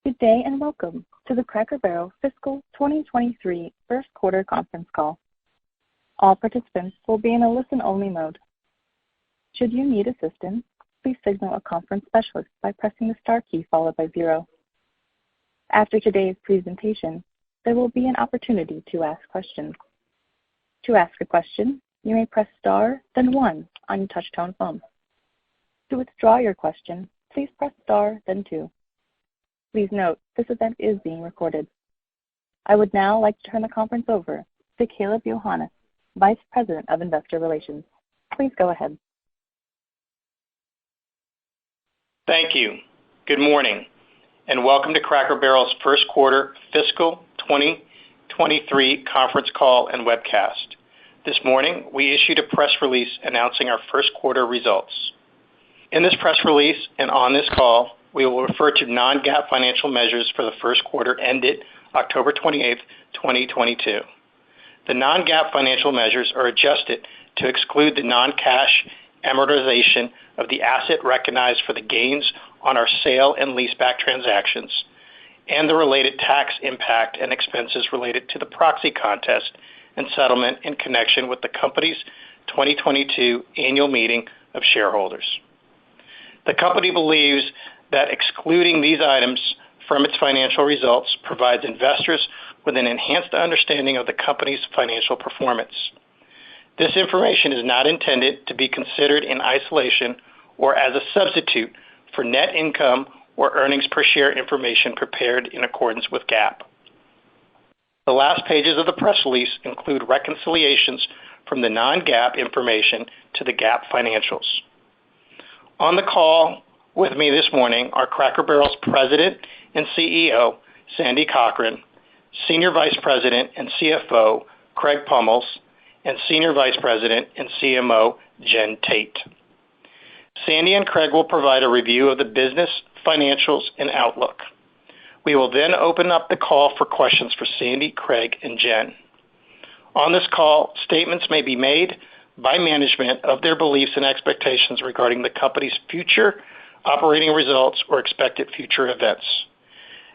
Good day and welcome to the Cracker Barrel Fiscal 2023 First Quarter Conference Call. All participants will be in a listen-only mode. Should you need assistance, please signal a conference specialist by pressing the star key followed by 0. After today's presentation, there will be an opportunity to ask questions. To ask a question, you may press star, then 1 on your touch-tone phone. To withdraw your question, please press star, then 2. Please note, this event is being recorded. I would now like to turn the conference over to Caleb Yohannes, Vice President of Investor Relations. Please go ahead. Thank you. Good morning, and welcome to Cracker Barrel's First Quarter Fiscal 2023 Conference Call and Webcast. This morning, we issued a press release announcing our first quarter results. In this press release and on this call, we will refer to non-GAAP financial measures for the first quarter ended October 28, 2022. The non-GAAP financial measures are adjusted to exclude the non-cash amortization of the asset recognized for the gains on our sale and leaseback transactions and the related tax impact and expenses related to the proxy contest and settlement in connection with the company's 2022 annual meeting of shareholders. The company believes that excluding these items from its financial results provides investors with an enhanced understanding of the company's financial performance. This information is not intended to be considered in isolation or as a substitute for net income or earnings per share information prepared in accordance with GAAP. The last pages of the press release include reconciliations from the non-GAAP information to the GAAP financials. On the call with me this morning are Cracker Barrel's President and CEO, Sandy Cochran, Senior Vice President and CFO, Craig Pommells, and Senior Vice President and CMO, Jen Tate. Sandy and Craig will provide a review of the business, financials, and outlook. We will then open up the call for questions for Sandy, Craig, and Jen. On this call, statements may be made by management of their beliefs and expectations regarding the company's future operating results or expected future events.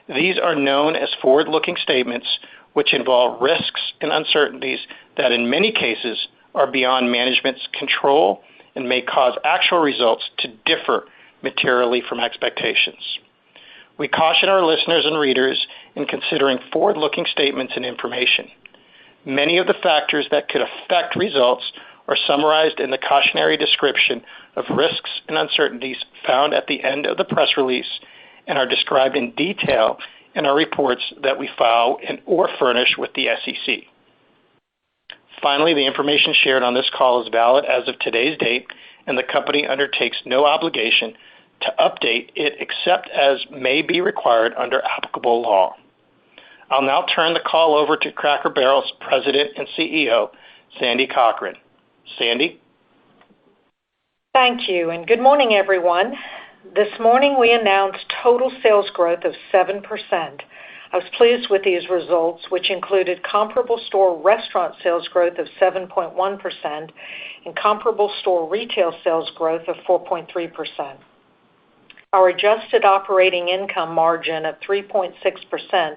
These are known as forward-looking statements, which involve risks and uncertainties that in many cases are beyond management's control and may cause actual results to differ materially from expectations. We caution our listeners and readers in considering forward-looking statements and information. Many of the factors that could affect results are summarized in the cautionary description of risks and uncertainties found at the end of the press release and are described in detail in our reports that we file or furnish with the SEC. Finally, the information shared on this call is valid as of today's date, and the company undertakes no obligation to update it except as may be required under applicable law. I'll now turn the call over to Cracker Barrel's President and CEO, Sandy Cochran. Sandy? Thank you, and good morning, everyone. This morning, we announced total sales growth of 7%. I was pleased with these results, which included comparable store restaurant sales growth of 7.1% and comparable store retail sales growth of 4.3%. Our adjusted operating income margin of 3.6%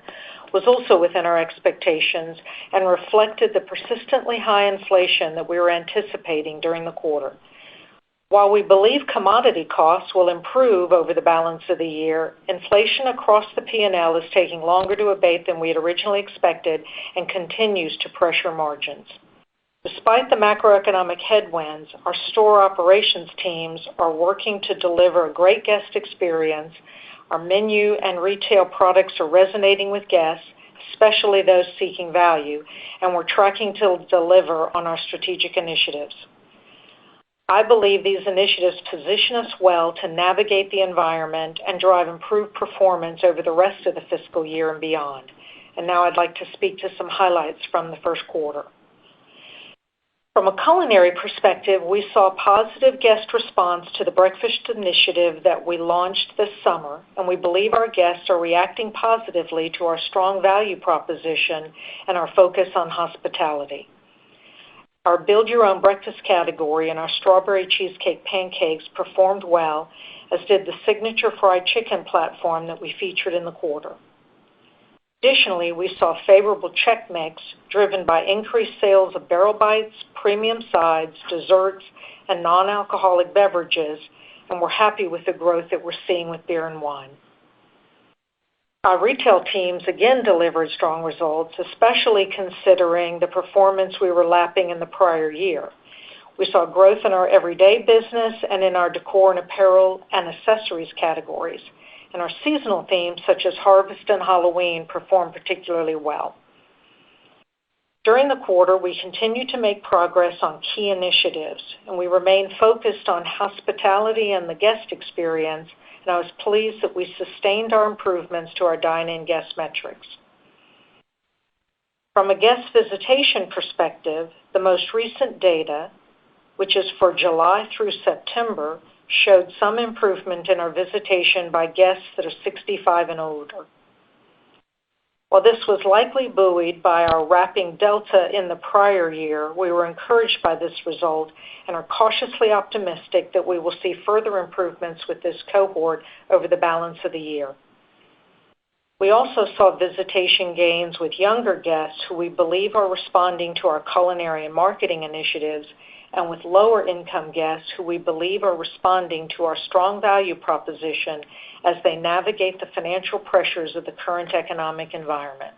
was also within our expectations and reflected the persistently high inflation that we were anticipating during the quarter. While we believe commodity costs will improve over the balance of the year, inflation across the P&L is taking longer to abate than we had originally expected and continues to pressure margins. Despite the macroeconomic headwinds, our store operations teams are working to deliver a great guest experience. Our menu and retail products are resonating with guests, especially those seeking value, and we're tracking to deliver on our strategic initiatives. I believe these initiatives position us well to navigate the environment and drive improved performance over the rest of the fiscal year and beyond. And now I'd like to speak to some highlights from the first quarter. From a culinary perspective, we saw positive guest response to the breakfast initiative that we launched this summer, and we believe our guests are reacting positively to our strong value proposition and our focus on hospitality. Our build-your-own breakfast category and our strawberry cheesecake pancakes performed well, as did the signature fried chicken platform that we featured in the quarter. Additionally, we saw favorable check mix driven by increased sales of barrel bites, premium sides, desserts, and non-alcoholic beverages, and we're happy with the growth that we're seeing with beer and wine. Our retail teams again delivered strong results, especially considering the performance we were lapping in the prior year. We saw growth in our everyday business and in our decor and apparel and accessories categories, and our seasonal themes such as harvest and Halloween performed particularly well. During the quarter, we continued to make progress on key initiatives, and we remain focused on hospitality and the guest experience, and I was pleased that we sustained our improvements to our dine-in guest metrics. From a guest visitation perspective, the most recent data, which is for July through September, showed some improvement in our visitation by guests that are 65 and older. While this was likely buoyed by our wrapping Delta in the prior year, we were encouraged by this result and are cautiously optimistic that we will see further improvements with this cohort over the balance of the year. We also saw visitation gains with younger guests who we believe are responding to our culinary and marketing initiatives, and with lower-income guests who we believe are responding to our strong value proposition as they navigate the financial pressures of the current economic environment.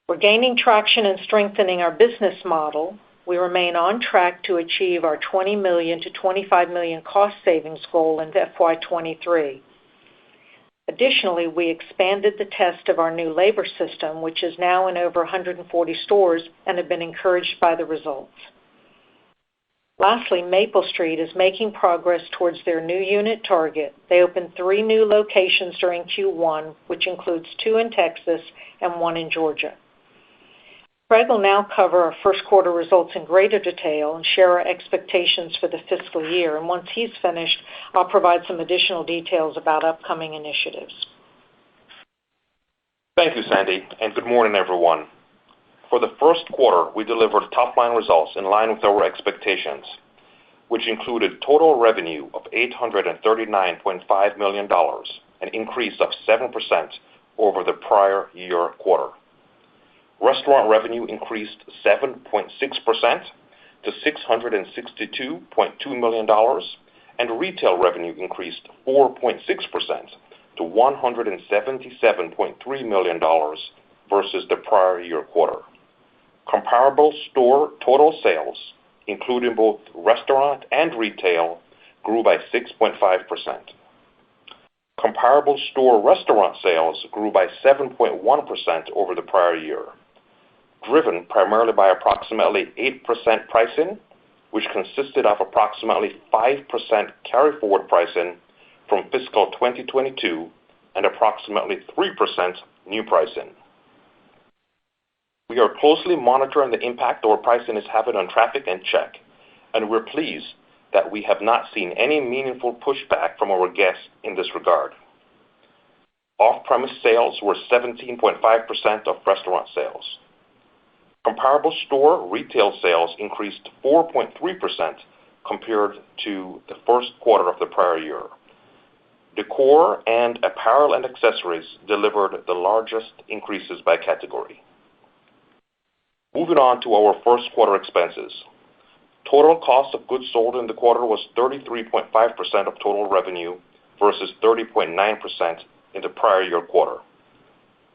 We're gaining traction and strengthening our business model. We remain on track to achieve our $20 million to $25 million cost savings goal in FY23. Additionally, we expanded the test of our new labor system, which is now in over 140 stores, and have been encouraged by the results. Lastly, Maple Street is making progress towards their new unit target. They opened 3 new locations during Q1, which includes 2 in Texas and 1 in Georgia. Craig will now cover our first quarter results in greater detail and share our expectations for the fiscal year. And once he's finished, I'll provide some additional details about upcoming initiatives. Thank you, Sandy, and good morning, everyone. For the first quarter, we delivered top-line results in line with our expectations, which included total revenue of $839.5 million, an increase of 7% over the prior year quarter. Restaurant revenue increased 7.6% to $662.2 million, and retail revenue increased 4.6% to $177.3 million versus the prior year quarter. Comparable store total sales, including both restaurant and retail, grew by 6.5%. Comparable store restaurant sales grew by 7.1% over the prior year, driven primarily by approximately 8% pricing, which consisted of approximately 5% carry-forward pricing from fiscal 2022 and approximately 3% new pricing. We are closely monitoring the impact our pricing is having on traffic and check, and we're pleased that we have not seen any meaningful pushback from our guests in this regard. Off-premise sales were 17.5% of restaurant sales. Comparable store retail sales increased 4.3% compared to the first quarter of the prior year. Decor and apparel and accessories delivered the largest increases by category. Moving on to our first quarter expenses. Total cost of goods sold in the quarter was 33.5% of total revenue versus 30.9% in the prior year quarter.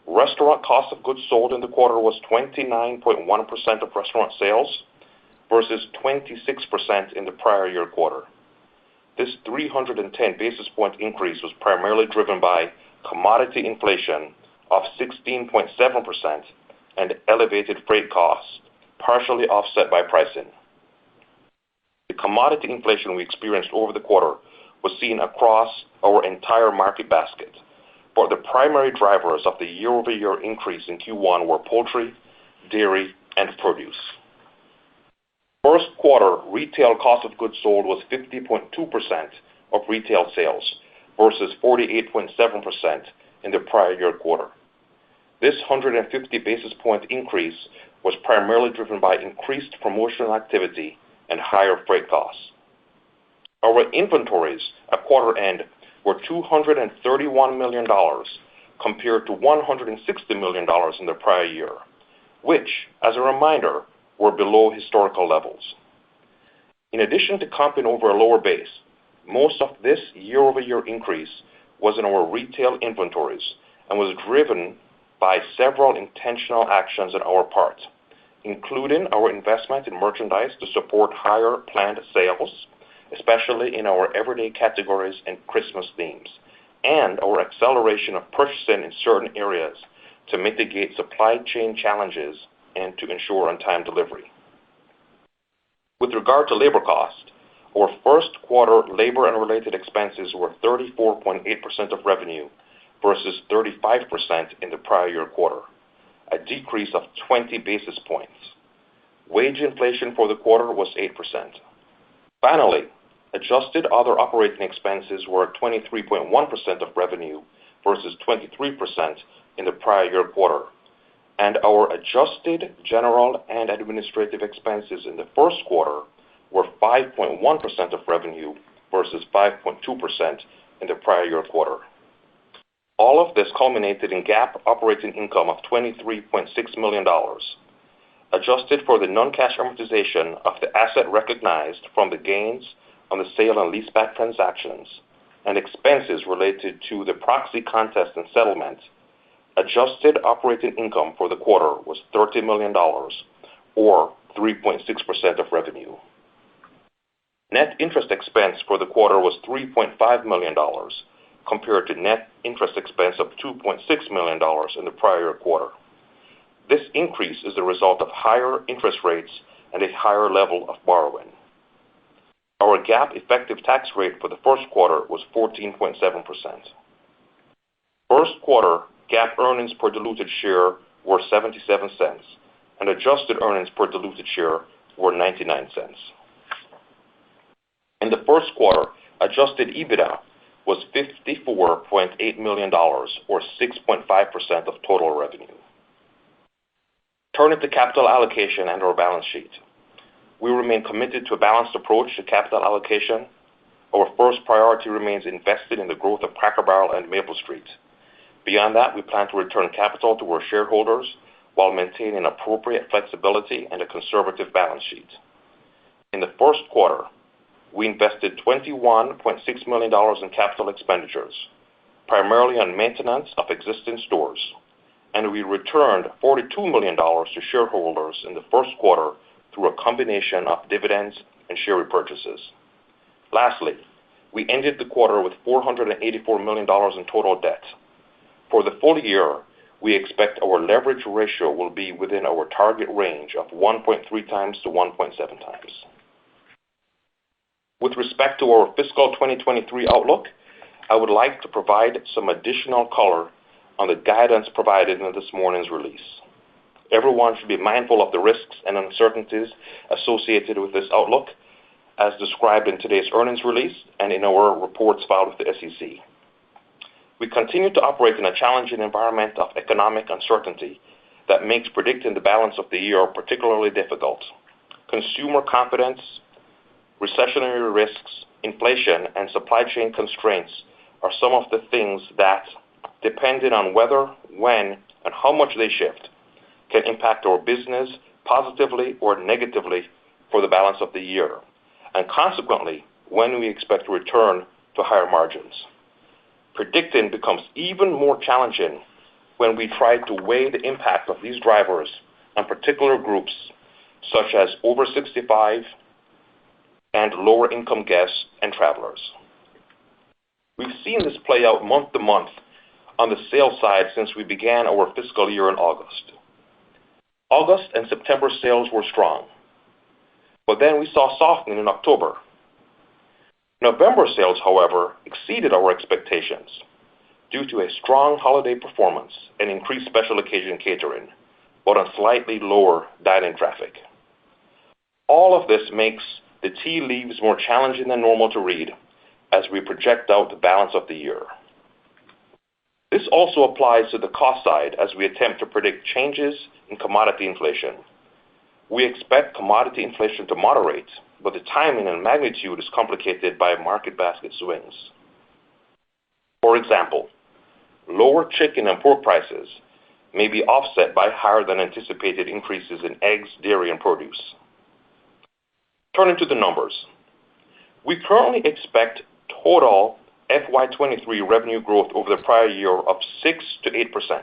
Restaurant cost of goods sold in the quarter was 29.1% of restaurant sales versus 26% in the prior year quarter. This 310 basis point increase was primarily driven by commodity inflation of 16.7% and elevated freight costs, partially offset by pricing. The commodity inflation we experienced over the quarter was seen across our entire market basket, but the primary drivers of the year-over-year increase in Q1 were poultry, dairy, and produce. First quarter retail cost of goods sold was 50.2% of retail sales versus 48.7% in the prior year quarter. This 150 basis point increase was primarily driven by increased promotional activity and higher freight costs. Our inventories at quarter end were $231 million compared to $160 million in the prior year, which, as a reminder, were below historical levels. In addition to comping over a lower base, most of this year-over-year increase was in our retail inventories and was driven by several intentional actions on our part, including our investment in merchandise to support higher planned sales, especially in our everyday categories and Christmas themes, and our acceleration of purchasing in certain areas to mitigate supply chain challenges and to ensure on-time delivery. With regard to labor cost, our first quarter labor and related expenses were 34.8% of revenue versus 35% in the prior year quarter, a decrease of 20 basis points. Wage inflation for the quarter was 8%. Finally, adjusted other operating expenses were 23.1% of revenue versus 23% in the prior year quarter, and our adjusted general and administrative expenses in the first quarter were 5.1% of revenue versus 5.2% in the prior year quarter. All of this culminated in GAAP operating income of $23.6 million. Adjusted for the non-cash amortization of the asset recognized from the gains on the sale and leaseback transactions and expenses related to the proxy contest and settlement, adjusted operating income for the quarter was $30 million, or 3.6% of revenue. Net interest expense for the quarter was $3.5 million, compared to net interest expense of $2.6 million in the prior quarter. This increase is the result of higher interest rates and a higher level of borrowing. Our GAAP effective tax rate for the first quarter was 14.7%. First quarter GAAP earnings per diluted share were 77 cents, and adjusted earnings per diluted share were 99 cents. In the first quarter, adjusted EBITDA was $54.8 million, or 6.5% of total revenue. Turning to capital allocation and our balance sheet. We remain committed to a balanced approach to capital allocation. Our first priority remains invested in the growth of Cracker Barrel and Maple Street. Beyond that, we plan to return capital to our shareholders while maintaining appropriate flexibility and a conservative balance sheet. In the first quarter, we invested $21.6 million in capital expenditures, primarily on maintenance of existing stores, and we returned $42 million to shareholders in the first quarter through a combination of dividends and share repurchases. Lastly, we ended the quarter with $484 million in total debt. For the full year, we expect our leverage ratio will be within our target range of 1.3 times to 1.7 times. With respect to our fiscal 2023 outlook, I would like to provide some additional color on the guidance provided in this morning's release. Everyone should be mindful of the risks and uncertainties associated with this outlook, as described in today's earnings release and in our reports filed with the SEC. We continue to operate in a challenging environment of economic uncertainty that makes predicting the balance of the year particularly difficult. Consumer confidence, recessionary risks, inflation, and supply chain constraints are some of the things that, depending on whether, when, and how much they shift, can impact our business positively or negatively for the balance of the year, and consequently, when we expect to return to higher margins. Predicting becomes even more challenging when we try to weigh the impact of these drivers on particular groups, such as over 65 and lower income guests and travelers. We've seen this play out month to month on the sales side since we began our fiscal year in August. August and September sales were strong, but then we saw softening in October. November sales, however, exceeded our expectations due to a strong holiday performance and increased special occasion catering, but on slightly lower dine-in traffic. All of this makes the tea leaves more challenging than normal to read as we project out the balance of the year. This also applies to the cost side as we attempt to predict changes in commodity inflation, We expect commodity inflation to moderate, but the timing and magnitude is complicated by market basket swings. For example, lower chicken and pork prices may be offset by higher than anticipated increases in eggs, dairy, and produce. Turning to the numbers, we currently expect total FY23 revenue growth over the prior year of 6 to 8%.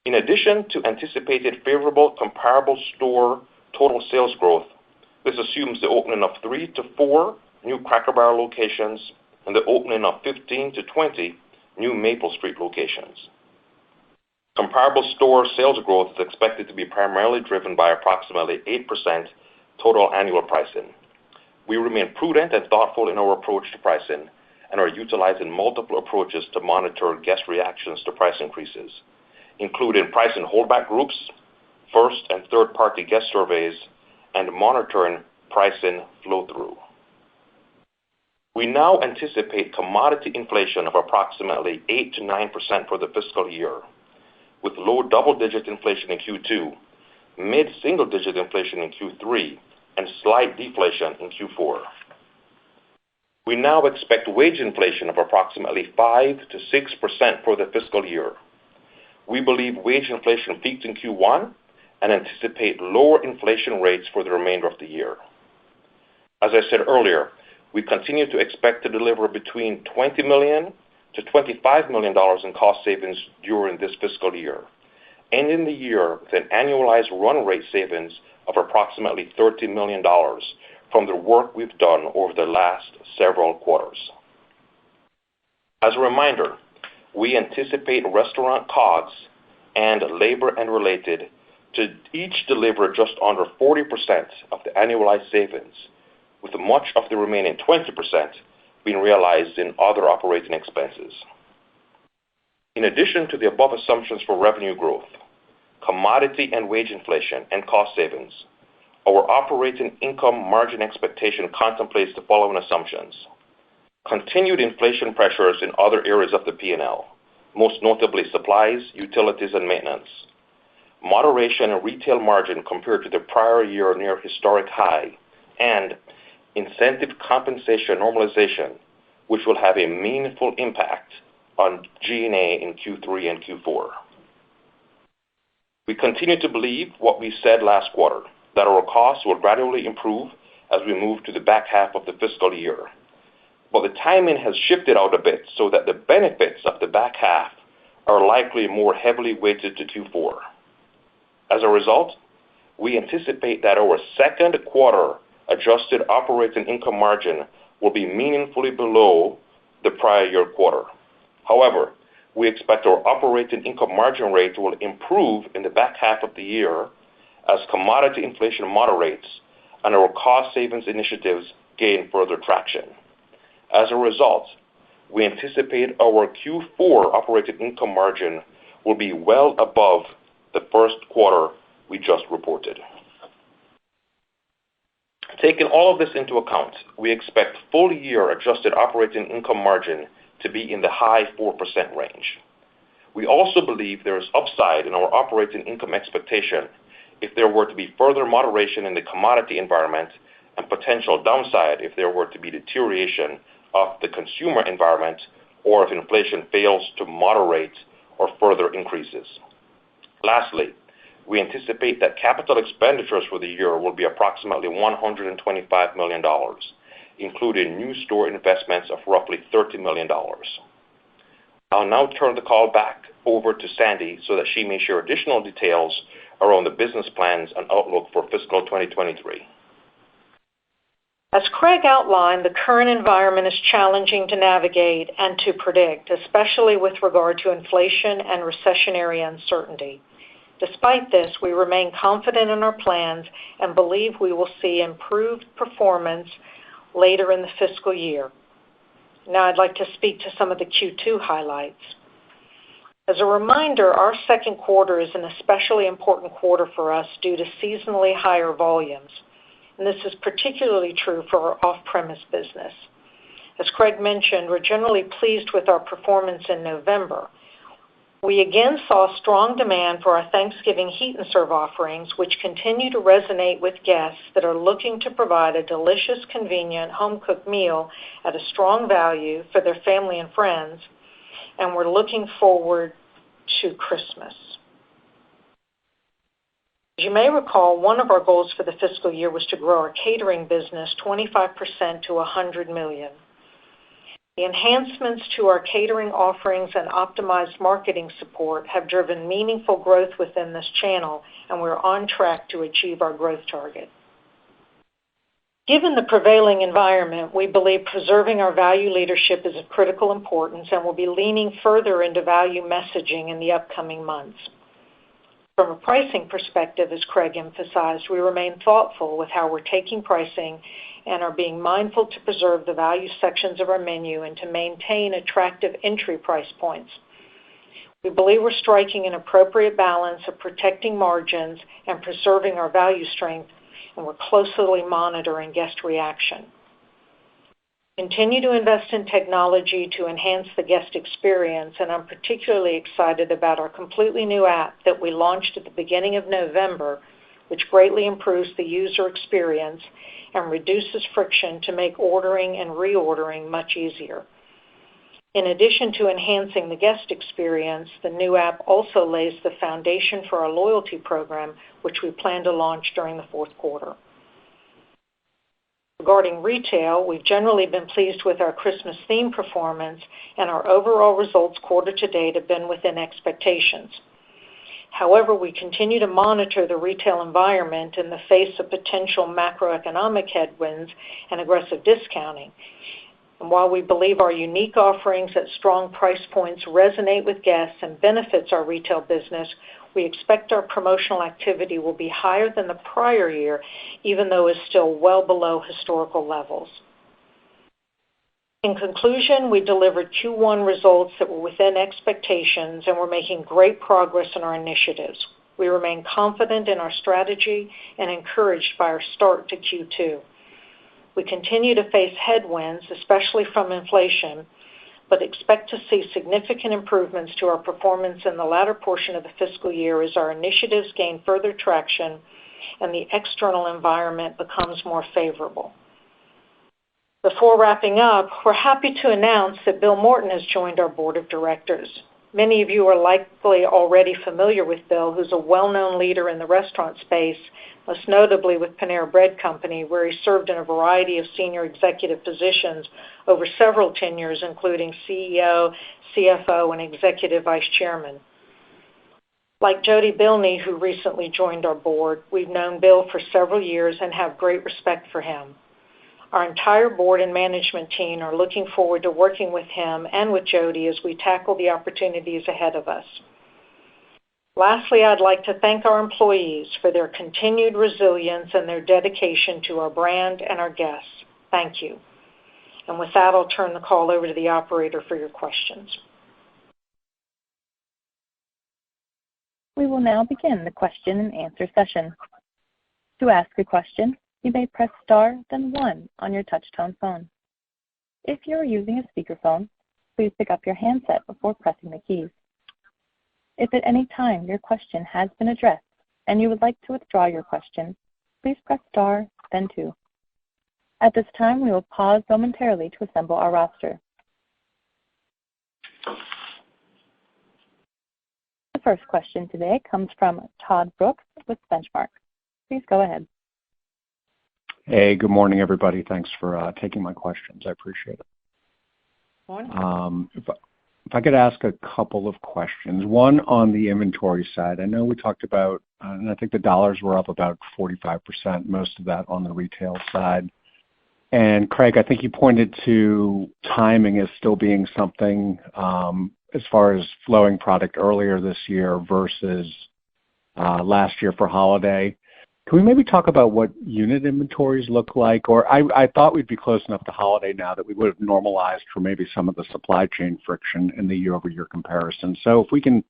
In addition to anticipated favorable comparable store total sales growth, this assumes the opening of 3 to 4 new Cracker Barrel locations and the opening of 15 to 20 new Maple Street locations. Comparable store sales growth is expected to be primarily driven by approximately 8% total annual pricing. We remain prudent and thoughtful in our approach to pricing and are utilizing multiple approaches to monitor guest reactions to price increases, including pricing holdback groups, first and third-party guest surveys, and monitoring pricing flow-through. We now anticipate commodity inflation of approximately 8 to 9% for the fiscal year, with low double-digit inflation in Q2, mid-single-digit inflation in Q3, and slight deflation in Q4. We now expect wage inflation of approximately 5 to 6% for the fiscal year. We believe wage inflation peaked in Q1 and anticipate lower inflation rates for the remainder of the year. As I said earlier, we continue to expect to deliver between $20 million to $25 million in cost savings during this fiscal year, ending the year with an annualized run rate savings of approximately $30 million from the work we've done over the last several quarters. As a reminder, we anticipate restaurant COGS and labor and related to each deliver just under 40% of the annualized savings, with much of the remaining 20% being realized in other operating expenses. In addition to the above assumptions for revenue growth, commodity and wage inflation, and cost savings, our operating income margin expectation contemplates the following assumptions: continued inflation pressures in other areas of the P&L, most notably supplies, utilities, and maintenance, moderation in retail margin compared to the prior year near historic high, and incentive compensation normalization, which will have a meaningful impact on G&A in Q3 and Q4. We continue to believe what we said last quarter, that our costs will gradually improve as we move to the back half of the fiscal year. But the timing has shifted out a bit so that the benefits of the back half are likely more heavily weighted to Q4. As a result, we anticipate that our second quarter adjusted operating income margin will be meaningfully below the prior year quarter. However, we expect our operating income margin rate will improve in the back half of the year as commodity inflation moderates and our cost savings initiatives gain further traction. As a result, we anticipate our Q4 operating income margin will be well above the first quarter we just reported. Taking all of this into account, we expect full-year adjusted operating income margin to be in the high 4% range. We also believe there is upside in our operating income expectation if there were to be further moderation in the commodity environment, and potential downside if there were to be deterioration of the consumer environment or if inflation fails to moderate or further increases. Lastly, we anticipate that capital expenditures for the year will be approximately $125 million, including new store investments of roughly $30 million. I'll now turn the call back over to Sandy so that she may share additional details around the business plans and outlook for fiscal 2023. As Craig outlined, the current environment is challenging to navigate and to predict, especially with regard to inflation and recessionary uncertainty. Despite this, we remain confident in our plans and believe we will see improved performance later in the fiscal year. Now I'd like to speak to some of the Q2 highlights. As a reminder, our second quarter is an especially important quarter for us due to seasonally higher volumes, and this is particularly true for our off-premise business. As Craig mentioned, we're generally pleased with our performance in November. We again saw strong demand for our Thanksgiving Heat and Serve offerings, which continue to resonate with guests that are looking to provide a delicious, convenient, home-cooked meal at a strong value for their family and friends, and we're looking forward to Christmas. As you may recall, one of our goals for the fiscal year was to grow our catering business 25% to $100 million. The enhancements to our catering offerings and optimized marketing support have driven meaningful growth within this channel, and we're on track to achieve our growth target. Given the prevailing environment, we believe preserving our value leadership is of critical importance and will be leaning further into value messaging in the upcoming months. From a pricing perspective, as Craig emphasized, we remain thoughtful with how we're taking pricing and are being mindful to preserve the value sections of our menu and to maintain attractive entry price points. We believe we're striking an appropriate balance of protecting margins and preserving our value strength, and we're closely monitoring guest reaction. Continue to invest in technology to enhance the guest experience, and I'm particularly excited about our completely new app that we launched at the beginning of November, which greatly improves the user experience and reduces friction to make ordering and reordering much easier. In addition to enhancing the guest experience, the new app also lays the foundation for our loyalty program, which we plan to launch during the fourth quarter. Regarding retail, we've generally been pleased with our Christmas theme performance, and our overall results quarter to date have been within expectations. However, we continue to monitor the retail environment in the face of potential macroeconomic headwinds and aggressive discounting. And while we believe our unique offerings at strong price points resonate with guests and benefits our retail business, we expect our promotional activity will be higher than the prior year, even though it's still well below historical levels. In conclusion, we delivered Q1 results that were within expectations, and we're making great progress in our initiatives. We remain confident in our strategy and encouraged by our start to Q2. We continue to face headwinds, especially from inflation, but expect to see significant improvements to our performance in the latter portion of the fiscal year as our initiatives gain further traction and the external environment becomes more favorable. Before wrapping up, we're happy to announce that Bill Morton has joined our board of directors. Many of you are likely already familiar with Bill, who's a well-known leader in the restaurant space, most notably with Panera Bread Company, where he served in a variety of senior executive positions over several tenures, including CEO, CFO, and executive vice chairman. Like Jody Bilney, who recently joined our board, we've known Bill for several years and have great respect for him. Our entire board and management team are looking forward to working with him and with Jody as we tackle the opportunities ahead of us. Lastly, I'd like to thank our employees for their continued resilience and their dedication to our brand and our guests. Thank you. And with that, I'll turn the call over to the operator for your questions. We will now begin the question and answer session. To ask a question, you may press star, then 1 on your touch-tone phone. If you are using a speakerphone, please pick up your handset before pressing the keys. If at any time your question has been addressed and you would like to withdraw your question, please press star, then 2. At this time, we will pause momentarily to assemble our roster. The first question today comes from Todd Brooks with Benchmark. Please go ahead. Hey, good morning, everybody. Thanks for taking my questions. I appreciate it. Morning. If I could ask a couple of questions. One on the inventory side. I know we talked about, and I think the dollars were up about 45%, most of that on the retail side. And Craig, I think you pointed to timing as still being something as far as flowing product earlier this year versus last year for holiday. Can we maybe talk about what unit inventories look like? Or I thought we'd be close enough to holiday now that we would have normalized for maybe some of the supply chain friction in the year-over-year comparison. So if we can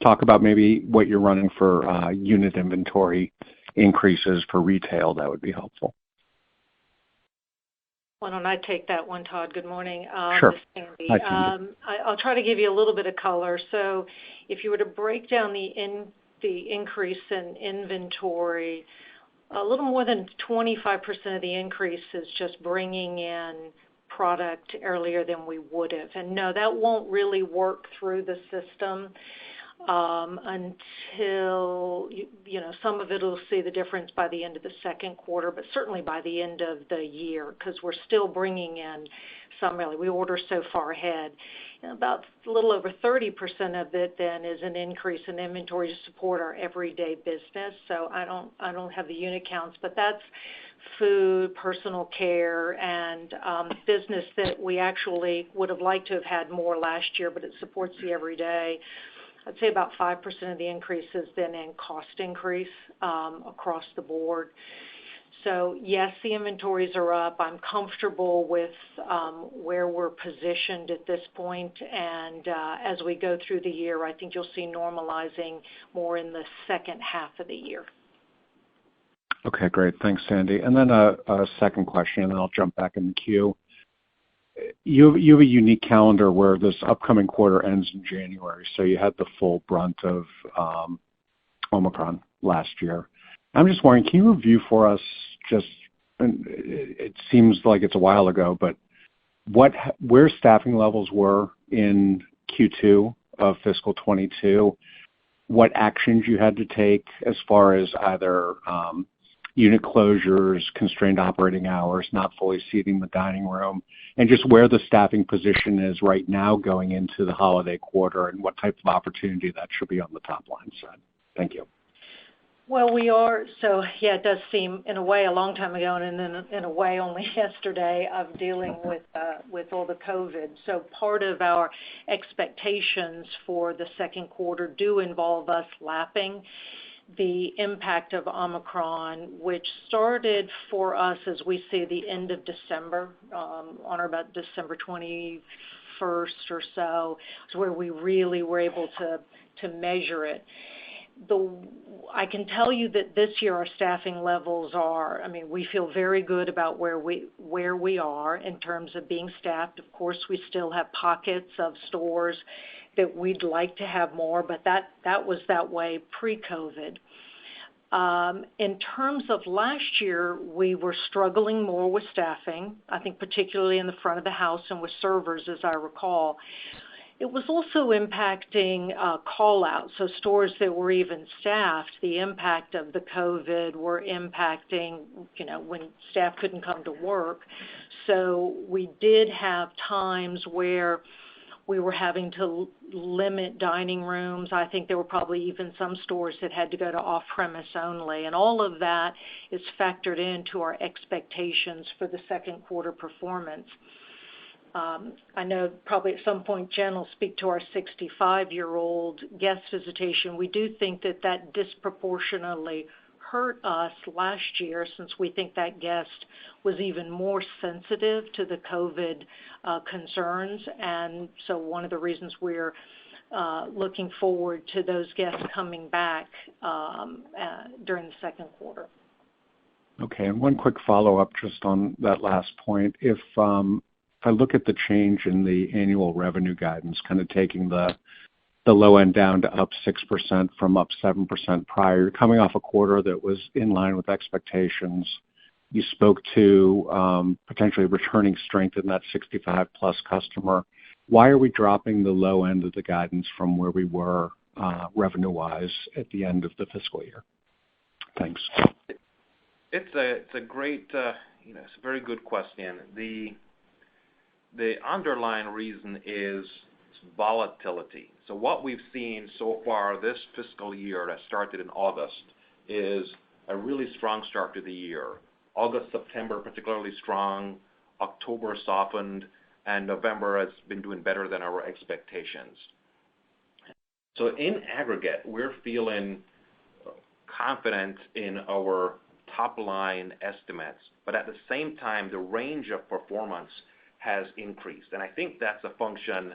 talk about maybe what you're running for unit inventory increases for retail, that would be helpful. Why don't I take that one, Todd? Good morning. Sure. This is Sandy. Hi, Sandy. I'll try to give you a little bit of color. So if you were to break down the increase in inventory, a little more than 25% of the increase is just bringing in product earlier than we would have. And no, that won't really work through the system until, some of it will see the difference by the end of the second quarter, but certainly by the end of the year, because we're still bringing in some early. We order so far ahead. About a little over 30% of it then is an increase in inventory to support our everyday business. So I don't have the unit counts, but that's food, personal care, and business that we actually would have liked to have had more last year, but it supports the everyday. I'd say about 5% of the increase is then in cost increase across the board. So yes, the inventories are up. I'm comfortable with where we're positioned at this point, and as we go through the year, I think you'll see normalizing more in the second half of the year. Okay, great. Thanks, Sandy. And then a second question, and then I'll jump back in the queue. You have a unique calendar where this upcoming quarter ends in January, so you had the full brunt of Omicron last year. I'm just wondering, can you review for us and it seems like it's a while ago, but where staffing levels were in Q2 of fiscal 22, what actions you had to take as far as either unit closures, constrained operating hours, not fully seating the dining room, and just where the staffing position is right now going into the holiday quarter and what type of opportunity that should be on the top line side. Thank you. Well, we are. So, yeah, it does seem in a way a long time ago, and then in a way only yesterday of dealing with all the COVID. So part of our expectations for the second quarter do involve us lapping the impact of Omicron, which started for us as we see the end of December, on or about December 21st or so, is where we really were able to measure it. I can tell you that this year our staffing levels are, we feel very good about where we are in terms of being staffed. Of course, we still have pockets of stores that we'd like to have more, but that was that way pre-COVID. In terms of last year, we were struggling more with staffing, I think particularly in the front of the house and with servers, as I recall. It was also impacting call-outs, so stores that were even staffed, the impact of the COVID were impacting, when staff couldn't come to work. So we did have times where we were having to limit dining rooms. I think there were probably even some stores that had to go to off-premise only, and all of that is factored into our expectations for the second quarter performance. I know probably at some point Jen will speak to our 65-year-old guest visitation. We do think that disproportionately hurt us last year, since we think that guest was even more sensitive to the COVID concerns. And so one of the reasons we're looking forward to those guests coming back during the second quarter. Okay, and one quick follow-up just on that last point. If I look at the change in the annual revenue guidance, kind of taking the low end down to up 6% from up 7% prior, you're coming off a quarter that was in line with expectations. You spoke to potentially returning strength in that 65-plus customer. Why are we dropping the low end of the guidance from where we were revenue-wise at the end of the fiscal year? Thanks. It's a great, it's a very good question. The underlying reason is volatility. So what we've seen so far this fiscal year that started in August is a really strong start to the year. August, September particularly strong, October softened, and November has been doing better than our expectations. So in aggregate, we're feeling confident in our top line estimates, but at the same time, the range of performance has increased. And I think that's a function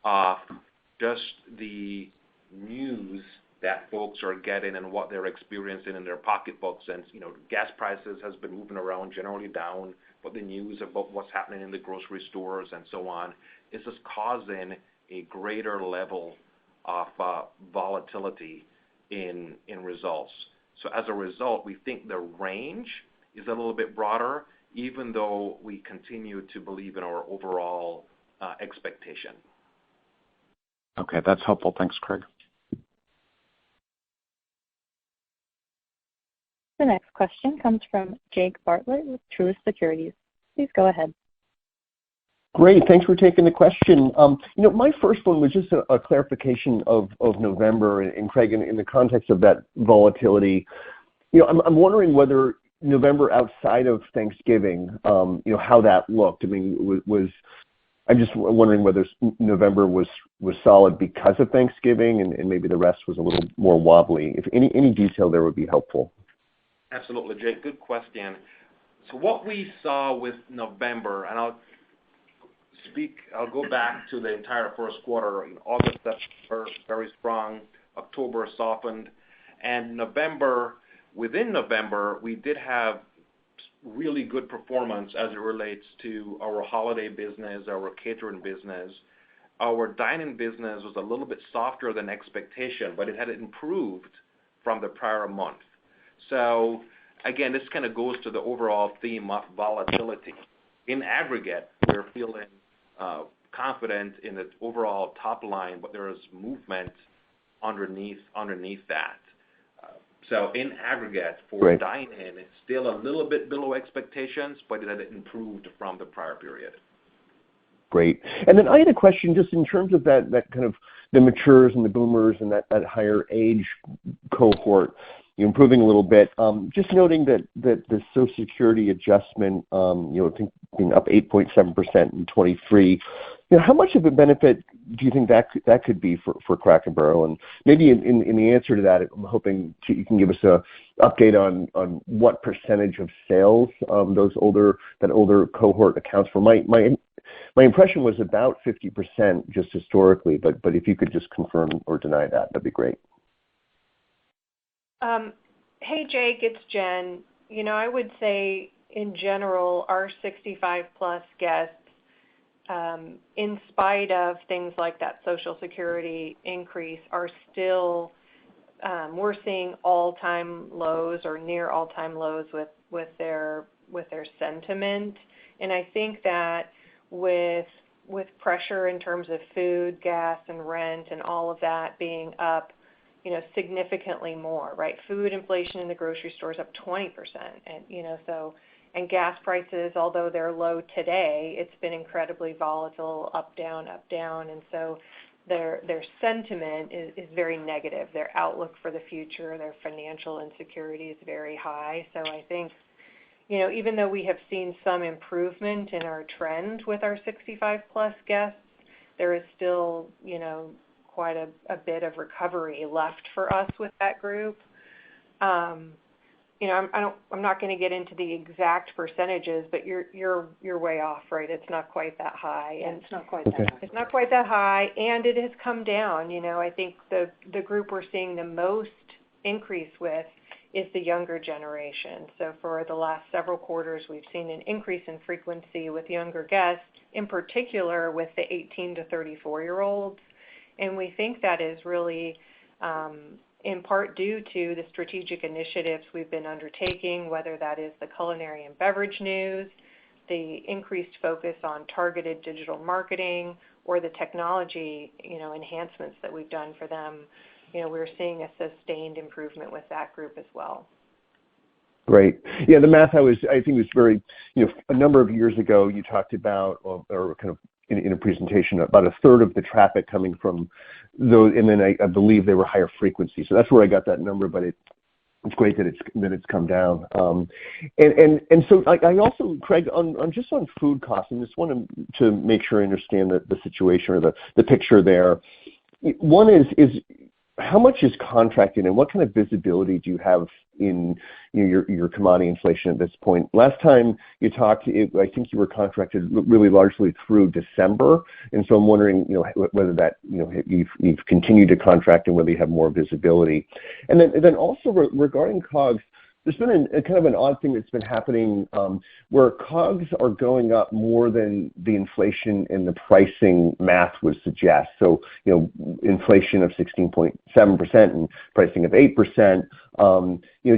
of just the news that folks are getting and what they're experiencing in their pocketbooks. And, gas prices has been moving around, generally down. but the news about what's happening in the grocery stores and so on is just causing a greater level of volatility in results. So as a result, we think the range is a little bit broader, even though we continue to believe in our overall expectation. Okay, that's helpful. Thanks, Craig. The next question comes from Jake Bartlett with Truist Securities. Please go ahead. Great. Thanks for taking the question. My first one was just a clarification of November, and Craig, in the context of that volatility. I'm wondering whether November outside of Thanksgiving, how that looked. I mean, I'm just wondering whether November was solid because of Thanksgiving, and maybe the rest was a little more wobbly. If any detail there would be helpful. Absolutely, Jake. Good question. So what we saw with November, and I'll go back to the entire first quarter. August, September, very strong. October softened. And within November, we did have really good performance as it relates to our holiday business, our catering business. Our dining business was a little bit softer than expectation, but it had improved from the prior month. So again, this kind of goes to the overall theme of volatility. In aggregate, we're feeling confident in the overall top line, but there is movement underneath that. So in aggregate, for dine-in, it's still a little bit below expectations, but it had improved from the prior period. Great. And then I had a question just in terms of that kind of the matures and the boomers and that higher age cohort improving a little bit. Just noting that the Social Security adjustment, I think being up 8.7% in 23. How much of a benefit do you think that could be for Cracker Barrel? And maybe in the answer to that, I'm hoping you can give us a update on what percentage of sales that older cohort accounts for. My impression was about 50% just historically, but if you could just confirm or deny that'd be great. Hey, Jake, it's Jen. I would say in general, our 65-plus guests, in spite of things like that Social Security increase, are still, we're seeing all-time lows or near all-time lows with their sentiment. And I think that with pressure in terms of food, gas, and rent, and all of that being up, significantly more, right? Food inflation in the grocery store is up 20%, and gas prices, although they're low today, it's been incredibly volatile, up, down, and so their sentiment is very negative. Their outlook for the future, their financial insecurity is very high. So I think, even though we have seen some improvement in our trend with our 65-plus guests, there is still, quite a bit of recovery left for us with that group. I'm not going to get into the exact percentages, but you're way off, right? It's not quite that high. Yeah, it's not quite that high. It's not quite that high, and it has come down. I think the group we're seeing the most increase with is the younger generation. So for the last several quarters, we've seen an increase in frequency with younger guests, in particular with the 18 to 34-year-olds. And we think that is really in part due to the strategic initiatives we've been undertaking, whether that is the culinary and beverage news, the increased focus on targeted digital marketing, or the technology, enhancements that we've done for them. We're seeing a sustained improvement with that group as well. Great. Yeah, the math I think was very, a number of years ago you talked about, or kind of in a presentation, about a third of the traffic coming from those, and then I believe they were higher frequency. So that's where I got that number, but it's great that it's come down. And so I also, Craig, on just on food costs, I just want to make sure I understand the situation or the picture there. One is how much is contracted, and what kind of visibility do you have in your commodity inflation at this point? Last time you talked, I think you were contracted really largely through December, and so I'm wondering, whether that you've continued to contract and whether you have more visibility. And then also regarding COGS, there's been a kind of an odd thing that's been happening where COGS are going up more than the inflation in the pricing math would suggest. So, inflation of 16.7% and pricing of 8%.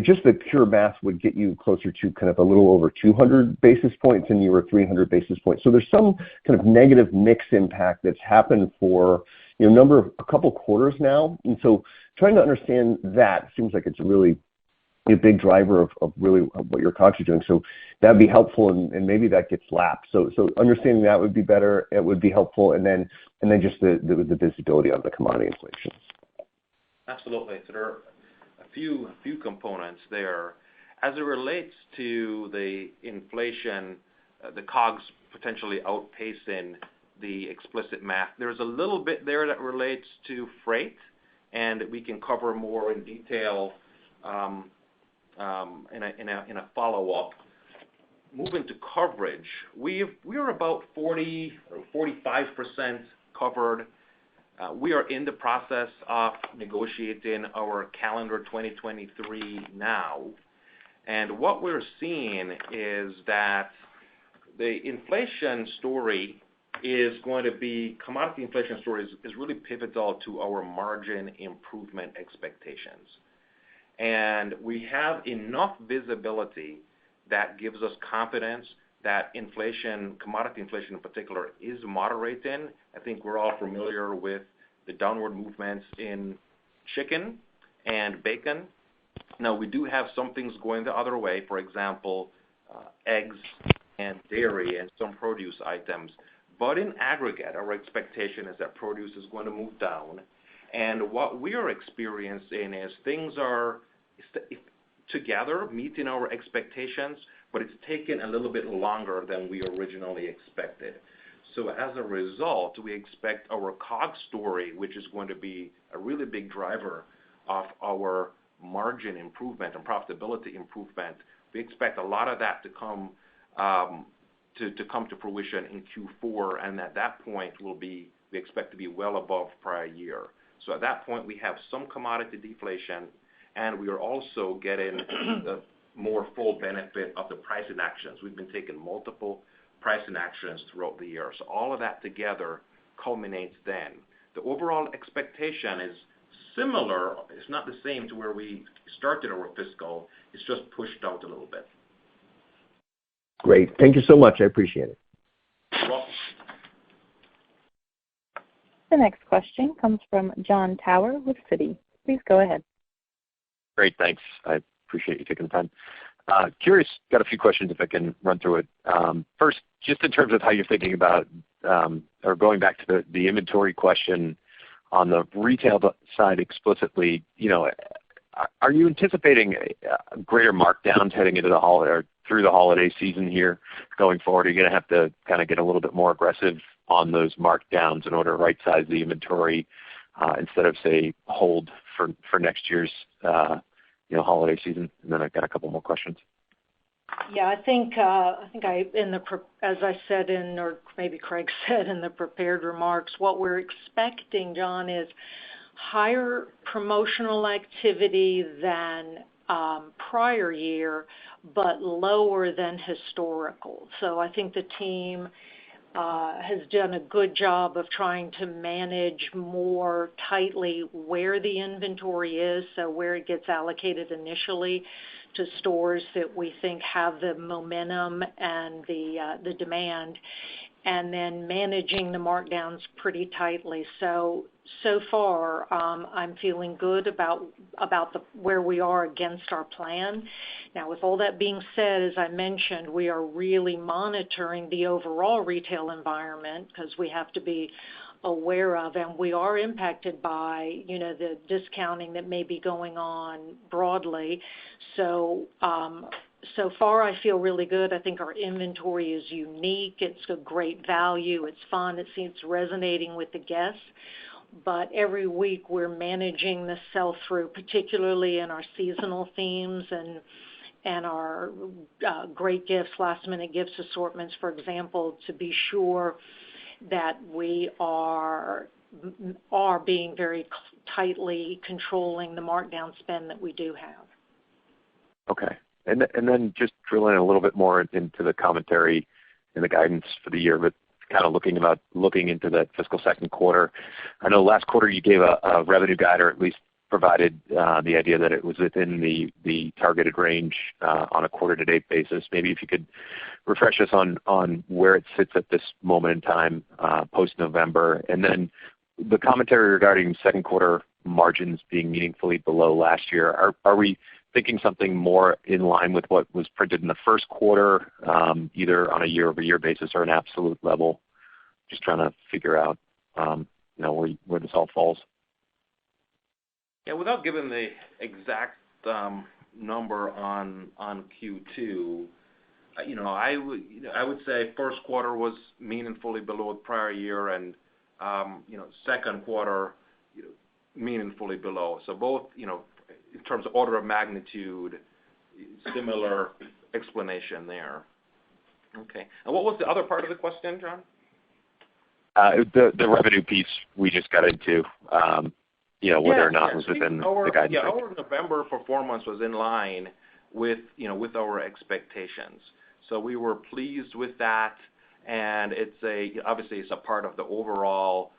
Just the pure math would get you closer to kind of a little over 200 basis points, and you were 300 basis points. So there's some kind of negative mix impact that's happened for a couple quarters now. And so trying to understand that seems like it's really a big driver of really what your COGS are doing. So that'd be helpful, and maybe that gets lapped. So understanding that would be better. It would be helpful, and then just the visibility on the commodity inflation. Absolutely. So there are a few components there. As it relates to the inflation, the COGS potentially outpacing the explicit math, there's a little bit there that relates to freight, and we can cover more in detail in a follow-up. Moving to coverage, we're about 40 or 45% covered. We are in the process of negotiating our calendar 2023 now, and what we're seeing is that the inflation story is going to be, commodity inflation story is really pivotal to our margin improvement expectations. And we have enough visibility that gives us confidence that inflation, commodity inflation in particular, is moderating. I think we're all familiar with the downward movements in chicken and bacon. Now, we do have some things going the other way, for example, eggs and dairy and some produce items. But in aggregate, our expectation is that produce is going to move down. And what we are experiencing is things are together meeting our expectations, but it's taken a little bit longer than we originally expected. So as a result, we expect our COGS story, which is going to be a really big driver of our margin improvement and profitability improvement, we expect a lot of that to come to fruition in Q4, and at that point we expect to be well above prior year. So at that point, we have some commodity deflation, and we are also getting the more full benefit of the pricing actions. We've been taking multiple pricing actions throughout the year. So all of that together culminates then. The overall expectation is similar. It's not the same to where we started our fiscal. It's just pushed out a little bit. Great. Thank you so much. I appreciate it. You're welcome. The next question comes from Jon Tower with Citi. Please go ahead. Great, thanks. I appreciate you taking the time. Curious, got a few questions if I can run through it. First, just in terms of how you're thinking about, or going back to the inventory question on the retail side explicitly, are you anticipating greater markdowns heading into the holiday or through the holiday season here going forward? Are you going to have to kind of get a little bit more aggressive on those markdowns in order to right-size the inventory instead of, say, hold for next year's holiday season? And then I've got a couple more questions. Yeah, I think as I said or maybe Craig said in the prepared remarks, what we're expecting, John, is higher promotional activity than prior year, but lower than historical. So I think the team has done a good job of trying to manage more tightly where the inventory is, so where it gets allocated initially to stores that we think have the momentum and the demand, and then managing the markdowns pretty tightly. So far, I'm feeling good about where we are against our plan. Now, with all that being said, as I mentioned, we are really monitoring the overall retail environment because we have to be aware of, and we are impacted by, the discounting that may be going on broadly. So far, I feel really good. I think our inventory is unique. It's a great value. It's fun. It seems resonating with the guests. But every week we're managing the sell-through, particularly in our seasonal themes and our great gifts, last-minute gifts assortments, for example, to be sure that we are being very tightly controlling the markdown spend that we do have. Okay. And then just drilling a little bit more into the commentary and the guidance for the year, but kind of looking into that fiscal second quarter. I know last quarter you gave a revenue guide, or at least provided the idea that it was within the targeted range on a quarter-to-date basis. Maybe if you could refresh us on where it sits at this moment in time post-November. And then the commentary regarding second quarter margins being meaningfully below last year. Are we thinking something more in line with what was printed in the first quarter, either on a year-over-year basis or an absolute level? Just trying to figure out, where this all falls. Yeah, without giving the exact number on Q2, I would say first quarter was meaningfully below the prior year, and second quarter, meaningfully below. So both, in terms of order of magnitude, similar explanation there. Okay. And what was the other part of the question, John? The revenue piece we just got into, whether or not it was within the guidance. Yeah, our November performance was in line with our expectations. So we were pleased with that, and obviously it's a part of the overall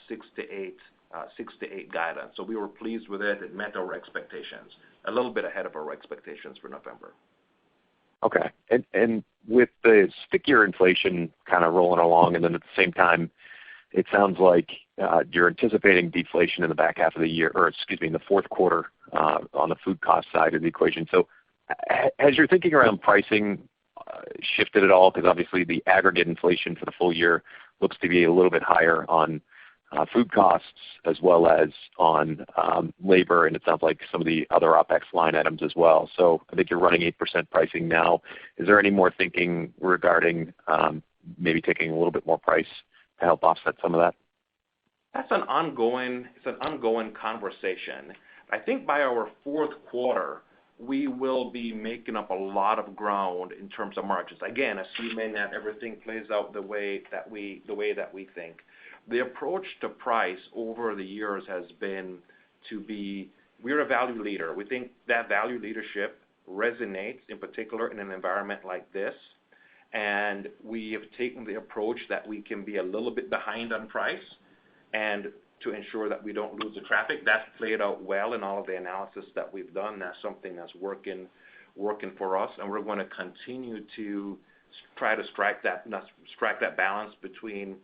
6 to 8 guidance. So we were pleased with it. It met our expectations, a little bit ahead of our expectations for November. Okay. And with the stickier inflation kind of rolling along, and then at the same time, it sounds like you're anticipating deflation in the back half of the year, or excuse me, in the fourth quarter on the food cost side of the equation. So has your thinking around pricing shifted at all? Because obviously the aggregate inflation for the full year looks to be a little bit higher on food costs as well as on labor, and it sounds like some of the other OpEx line items as well. So I think you're running 8% pricing now. Is there any more thinking regarding maybe taking a little bit more price to help offset some of that? It's an ongoing conversation. I think by our fourth quarter, we will be making up a lot of ground in terms of margins. Again, assuming that everything plays out the way that we think. The approach to price over the years has been we're a value leader. We think that value leadership resonates, in particular in an environment like this. And we have taken the approach that we can be a little bit behind on price, and to ensure that we don't lose the traffic. That's played out well in all of the analysis that we've done. That's something that's working for us, and we're going to continue to try to strike that balance between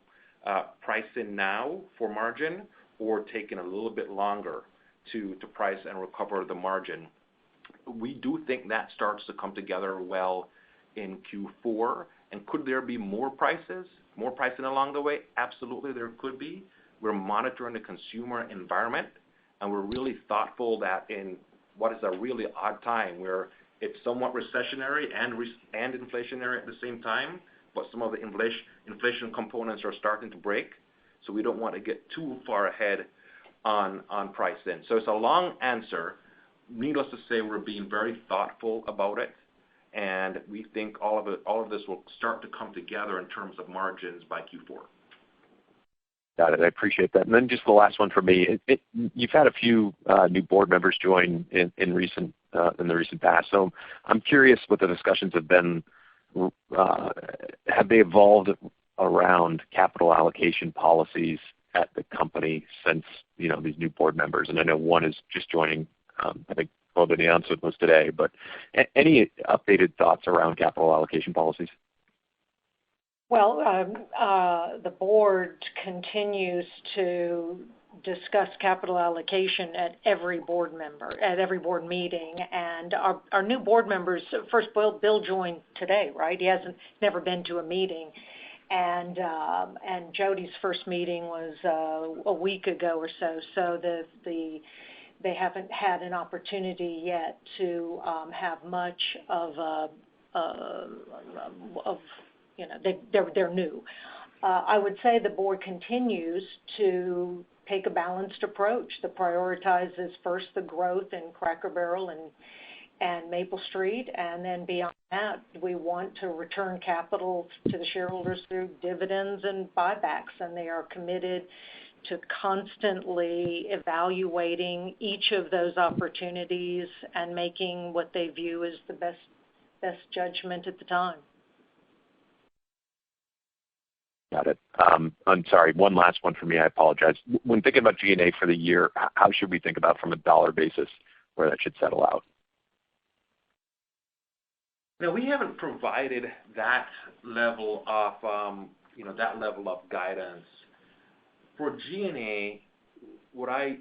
pricing now for margin or taking a little bit longer to price and recover the margin. We do think that starts to come together well in Q4. And could there be more pricing along the way? Absolutely, there could be. We're monitoring the consumer environment, and we're really thoughtful that in what is a really odd time where it's somewhat recessionary and inflationary at the same time, but some of the inflation components are starting to break. So we don't want to get too far ahead on pricing. So it's a long answer. Needless to say, we're being very thoughtful about it, and we think all of this will start to come together in terms of margins by Q4. Got it. I appreciate that. And then just the last one for me. You've had a few new board members join in the recent past. So I'm curious what the discussions have been. Have they evolved around capital allocation policies at the company since these new board members? And I know one is just joining. I think the announcement was today. But any updated thoughts around capital allocation policies? Well, the board continues to discuss capital allocation at every board meeting. And our new board members, first Bill joined today, right? He never been to a meeting. And Jody's first meeting was a week ago or so. So they haven't had an opportunity yet to have much of they're new. I would say the board continues to take a balanced approach that prioritizes first the growth in Cracker Barrel and Maple Street, and then beyond that, we want to return capital to the shareholders through dividends and buybacks, and they are committed to constantly evaluating each of those opportunities and making what they view as the best judgment at the time. Got it. I'm sorry, one last one for me. I apologize. When thinking about G&A for the year, how should we think about from a dollar basis where that should settle out? Now, we haven't provided that level of, guidance. For G&A, I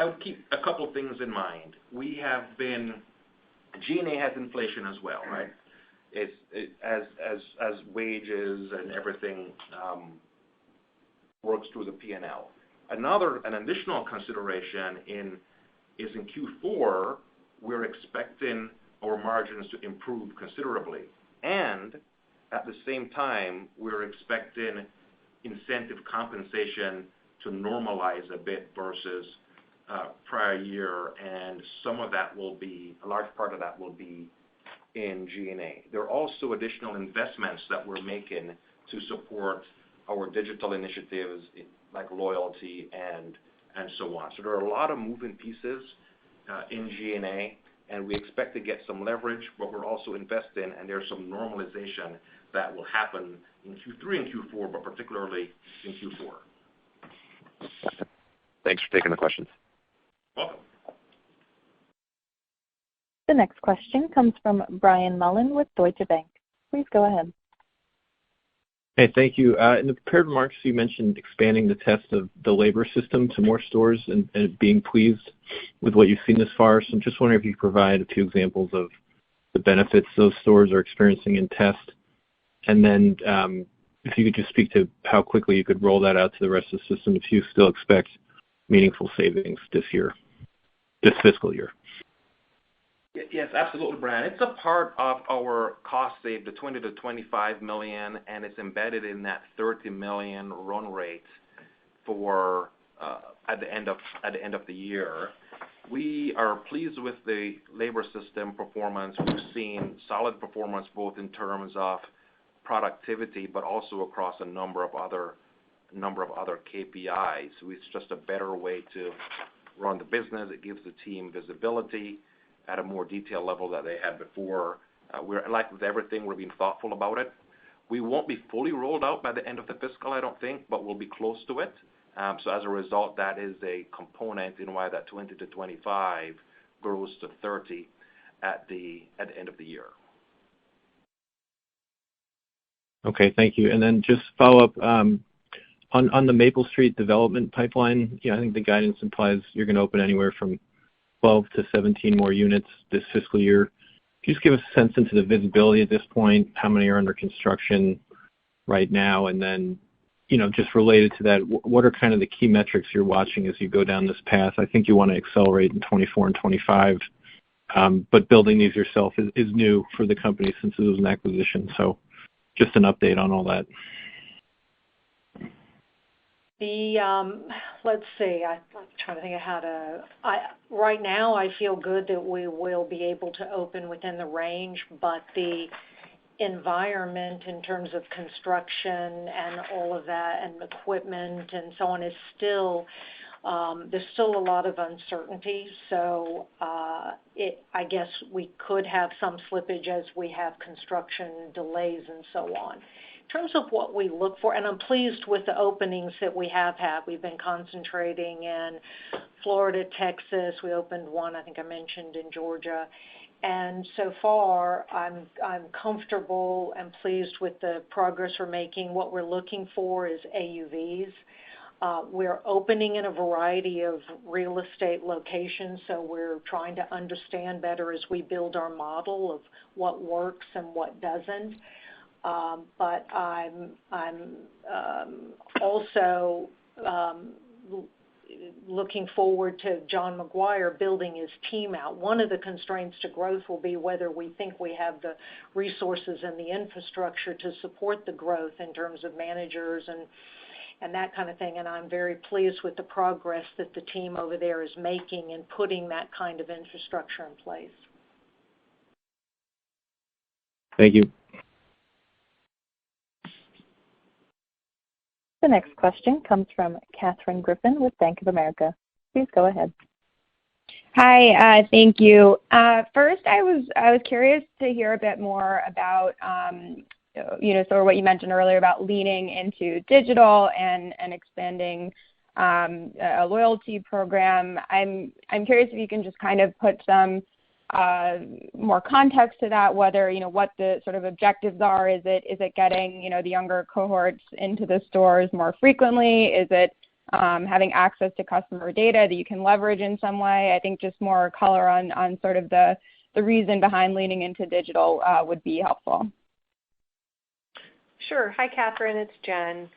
would keep a couple things in mind. G&A has inflation as well, right? As wages and everything works through the P&L. An additional consideration is in Q4, we're expecting our margins to improve considerably. And at the same time, we're expecting incentive compensation to normalize a bit versus prior year, and a large part of that will be in G&A. There are also additional investments that we're making to support our digital initiatives like loyalty and so on. So there are a lot of moving pieces in G&A, and we expect to get some leverage, but we're also investing, and there's some normalization that will happen in Q3 and Q4, but particularly in Q4. Thanks for taking the questions. Welcome. The next question comes from Brian Mullen with Deutsche Bank. Please go ahead. Hey, thank you. In the prepared remarks, you mentioned expanding the test of the labor system to more stores and being pleased with what you've seen this far. So I'm just wondering if you could provide a few examples of the benefits those stores are experiencing in test. And then if you could just speak to how quickly you could roll that out to the rest of the system if you still expect meaningful savings this fiscal year. Yes, absolutely, Brian. It's a part of our cost save, the $20 to $25 million, and it's embedded in that $30 million run rate for at the end of the year. We are pleased with the labor system performance. We've seen solid performance both in terms of productivity, but also across a number of other KPIs. It's just a better way to run the business. It gives the team visibility at a more detailed level that they had before. We're like with everything, we're being thoughtful about it. We won't be fully rolled out by the end of the fiscal, I don't think, but we'll be close to it. So as a result, that is a component in why that 20 to 25 grows to 30 at the end of the year. Okay, thank you. And then just follow up on the Maple Street development pipeline. I think the guidance implies you're going to open anywhere from 12 to 17 more units this fiscal year. Can you just give us a sense into the visibility at this point? How many are under construction right now? And then, just related to that, what are kind of the key metrics you're watching as you go down this path? I think you want to accelerate in 24 and 25, but building these yourself is new for the company since it was an acquisition. So just an update on all that. Let's see, I'm trying to think of right now I feel good that we will be able to open within the range, but the environment in terms of construction and all of that and equipment and so on is still, there's still a lot of uncertainty. So I guess we could have some slippage as we have construction delays and so on. In terms of what we look for, and I'm pleased with the openings that we have had. We've been concentrating in Florida, Texas. We opened one, I think I mentioned, in Georgia. And so far, I'm comfortable and pleased with the progress we're making. What we're looking for is AUVs. We're opening in a variety of real estate locations, so we're trying to understand better as we build our model of what works and what doesn't. But I'm also looking forward to John McGuire building his team out. One of the constraints to growth will be whether we think we have the resources and the infrastructure to support the growth in terms of managers and that kind of thing. And I'm very pleased with the progress that the team over there is making in putting that kind of infrastructure in place. Thank you. The next question comes from Katherine Griffin with Bank of America. Please go ahead. Hi, thank you. First, I was curious to hear a bit more about, sort of what you mentioned earlier about leaning into digital and expanding a loyalty program. I'm curious if you can just kind of put some more context to that, whether, what the sort of objectives are. Is it getting, the younger cohorts into the stores more frequently? Is it having access to customer data that you can leverage in some way? I think just more color on sort of the reason behind leaning into digital would be helpful. Sure. Hi, Catherine. It's Jen.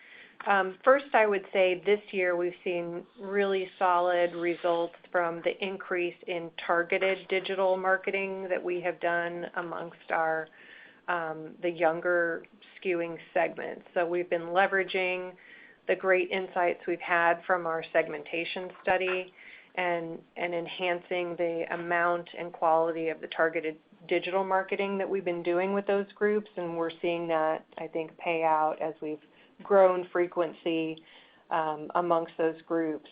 First, I would say this year we've seen really solid results from the increase in targeted digital marketing that we have done amongst our the younger skewing segments. So we've been leveraging the great insights we've had from our segmentation study and enhancing the amount and quality of the targeted digital marketing that we've been doing with those groups, and we're seeing that, I think, pay out as we've grown frequency amongst those groups.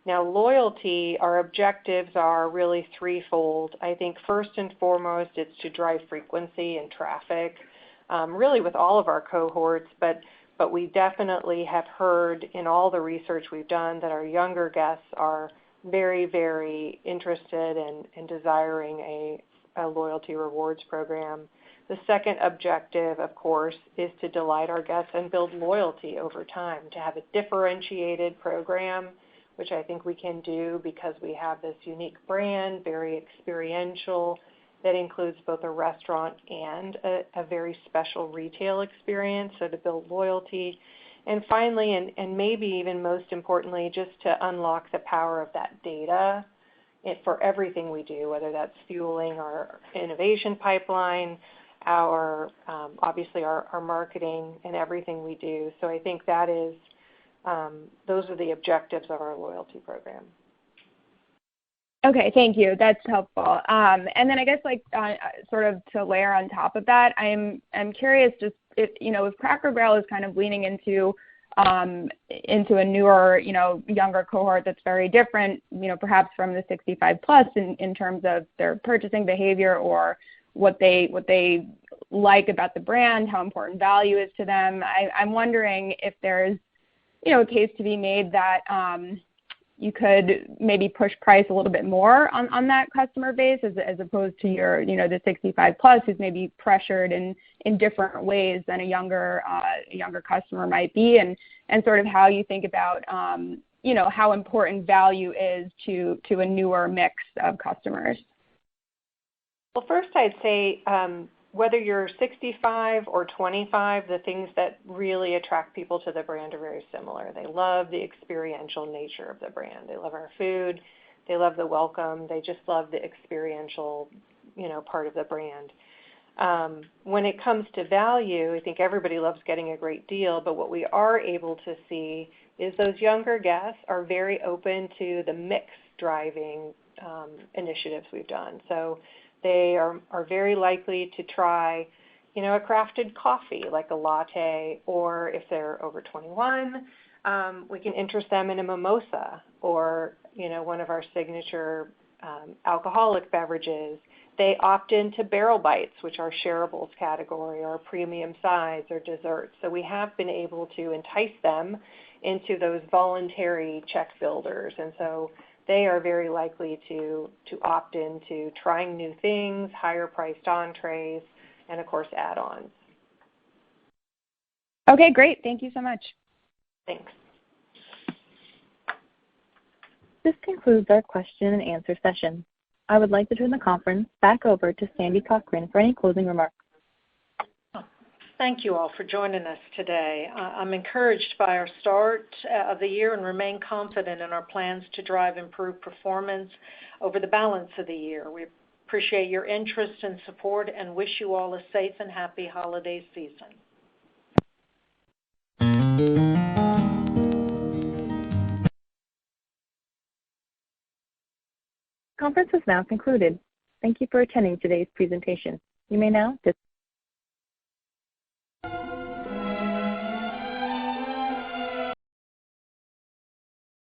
Now, loyalty, our objectives are really threefold. I think first and foremost, it's to drive frequency and traffic, really with all of our cohorts, but we definitely have heard in all the research we've done that our younger guests are very, very interested in desiring a loyalty rewards program. The second objective, of course, is to delight our guests and build loyalty over time, to have a differentiated program, which I think we can do because we have this unique brand, very experiential, that includes both a restaurant and a very special retail experience, so to build loyalty. And finally, and maybe even most importantly, just to unlock the power of that data for everything we do, whether that's fueling our innovation pipeline, obviously our marketing and everything we do. So I think that is, those are the objectives of our loyalty program. Okay, thank you. That's helpful. And then I guess sort of to layer on top of that, I'm curious just if Cracker Barrel is kind of leaning into a newer, younger cohort that's very different, perhaps from the 65 plus in terms of their purchasing behavior or what they like about the brand, how important value is to them. I'm wondering if there's, a case to be made that you could maybe push price a little bit more on that customer base as opposed to your, the 65 plus who's maybe pressured in different ways than a younger customer might be, and sort of how you think about, how important value is to a newer mix of customers. Well, first I'd say whether you're 65 or 25, the things that really attract people to the brand are very similar. They love the experiential nature of the brand. They love our food. They love the welcome. They just love the experiential, part of the brand. When it comes to value, I think everybody loves getting a great deal, but what we are able to see is those younger guests are very open to the mix driving initiatives we've done. So they are very likely to try, a crafted coffee like a latte, or if they're over 21, we can interest them in a mimosa or, one of our signature alcoholic beverages. They opt into barrel bites, which are shareables category or premium size or desserts. So we have been able to entice them into those voluntary check builders. And so they are very likely to opt into trying new things, higher priced entrees, and of course add-ons. Okay, great. Thank you so much. Thanks. This concludes our question and answer session. I would like to turn the conference back over to Sandy Cochran for any closing remarks. Thank you all for joining us today. I'm encouraged by our start of the year and remain confident in our plans to drive improved performance over the balance of the year. We appreciate your interest and support and wish you all a safe and happy holiday season. Conference is now concluded. Thank you for attending today's presentation. You may now disconnect.